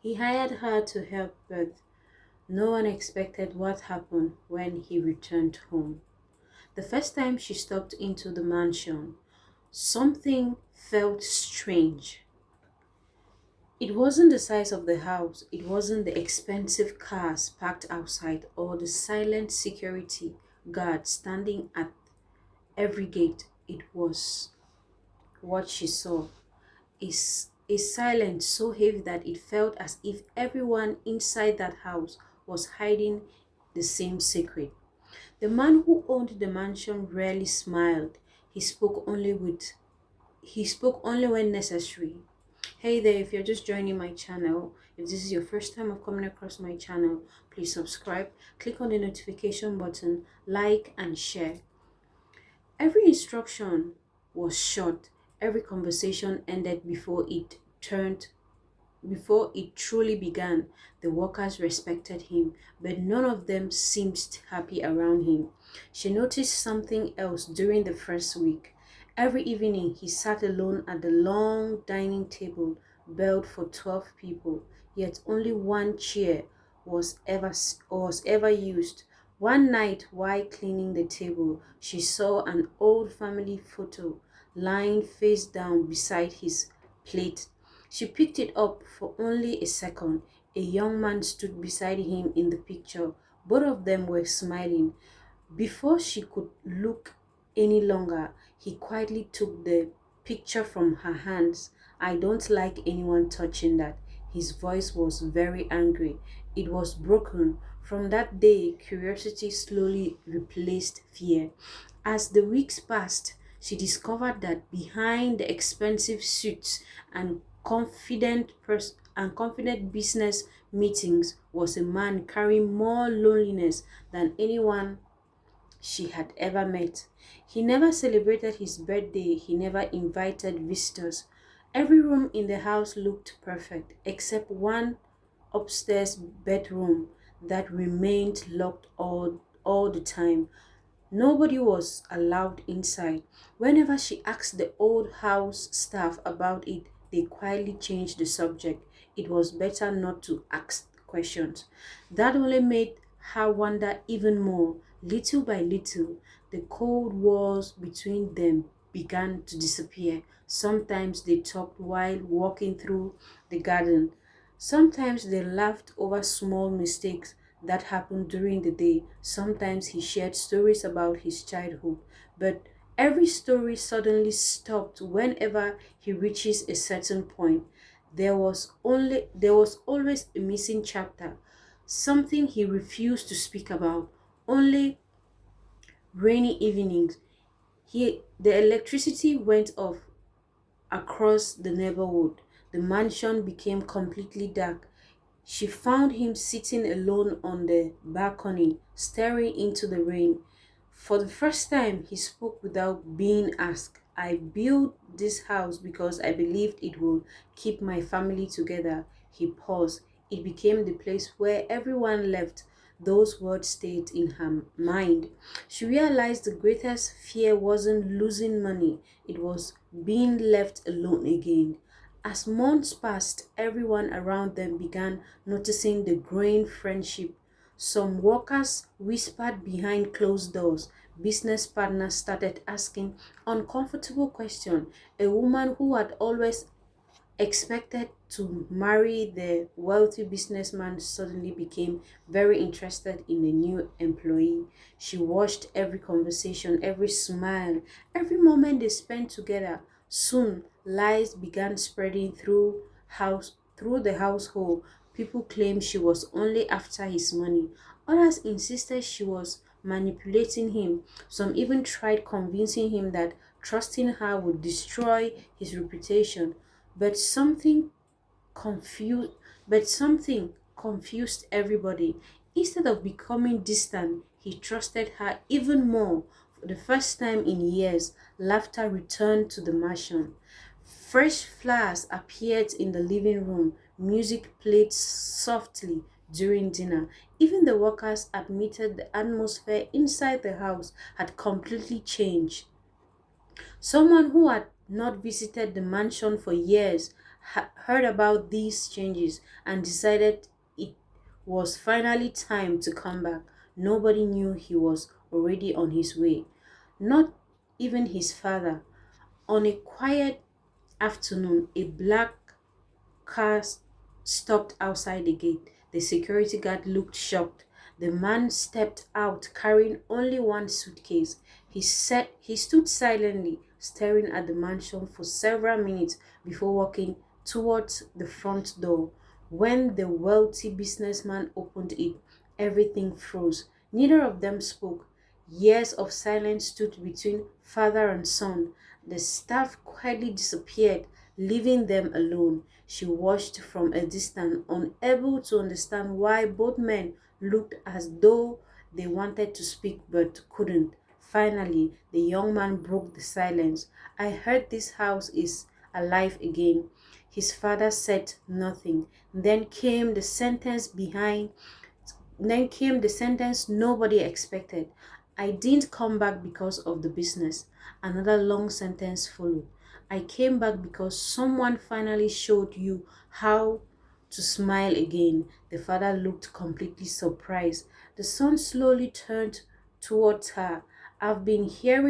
He hired her to help, but no one expected what happened when he returned home. The first time she stepped into the mansion, something felt strange. It wasn't the size of the house, it wasn't the expensive cars parked outside or the silent security guard standing at every gate. It was what she saw. A silence so heavy that it felt as if everyone inside that house was hiding the same secret. The man who owned the mansion rarely smiled. He spoke only when necessary. Hey there, if you're just joining my channel, if this is your first time of coming across my channel, please subscribe, click on the notification button, like and share. Every instruction was short. Every conversation ended before it truly began. The workers respected him, but none of them seemed happy around him. She noticed something else during the first week. Every evening, he sat alone at the long dining table built for 12 people, yet only one chair was ever used. One night, while cleaning the table, she saw an old family photo lying face down beside his plate. She picked it up for only a second. A young man stood beside him in the picture. Both of them were smiling. Before she could look any longer, he quietly took the picture from her hands. I don't like anyone touching that. His voice was very angry. It was broken. From that day, curiosity slowly replaced fear. As the weeks passed, she discovered that behind the expensive suits and confident business meetings was a man carrying more loneliness than anyone she had ever met. He never celebrated his birthday, he never invited visitors. Every room in the house looked perfect except one upstairs bedroom that remained locked all the time. Nobody was allowed inside. Whenever she asked the old house staff about it, they quietly changed the subject. It was better not to ask questions. That only made her wonder even more. Little by little, the cold walls between them began to disappear. Sometimes they talked while walking through the garden. Sometimes they laughed over small mistakes that happened during the day. Sometimes he shared stories about his childhood, but every story suddenly stopped whenever he reaches a certain point. There was always a missing chapter, something he refused to speak about. Only rainy evenings. The electricity went off across the neighborhood. The mansion became completely dark. She found him sitting alone on the balcony, staring into the rain. For the first time, he spoke without being asked. I built this house because I believed it would keep my family together. He paused. It became the place where everyone left. Those words stayed in her mind. She realized the greatest fear wasn't losing money, it was being left alone again. As months passed, everyone around them began noticing the growing friendship. Some workers whispered behind closed doors. Business partners started asking uncomfortable questions. A woman who had always expected to marry the wealthy businessman suddenly became very interested in the new employee. She watched every conversation, every smile, every moment they spent together. Soon, lies began spreading through the household. People claimed she was only after his money. Others insisted she was manipulating him. Some even tried convincing him that trusting her would destroy his reputation. But confused something confused everybody. Instead of becoming distant, he trusted her even more. For the first time in years, laughter returned to the mansion. Fresh flowers appeared in the living room. Music played softly during dinner. Even the workers admitted the atmosphere inside the house had completely changed. Someone who had not visited the mansion for years heard about these changes and decided it was finally time to come back. Nobody knew he was already on his way, not even his father. On a quiet afternoon, a black car stopped outside the gate. The security guard looked shocked. The man stepped out carrying only one suitcase. He stood silently, staring at the mansion for several minutes before walking towards the front door. When the wealthy businessman opened it, everything froze. Neither of them spoke. Years of silence stood between father and son. The staff quietly disappeared, leaving them alone. She watched from a distance, unable to understand why both men looked as though they wanted to speak but couldn't. Finally, the young man broke the silence. I heard this house is alive again. His father said nothing. Then came the sentence nobody expected. I didn't come back because of the business. Another long sentence followed. I came back because someone finally showed you how to smile again. The father looked completely surprised. The son slowly turned towards her. I've been hearing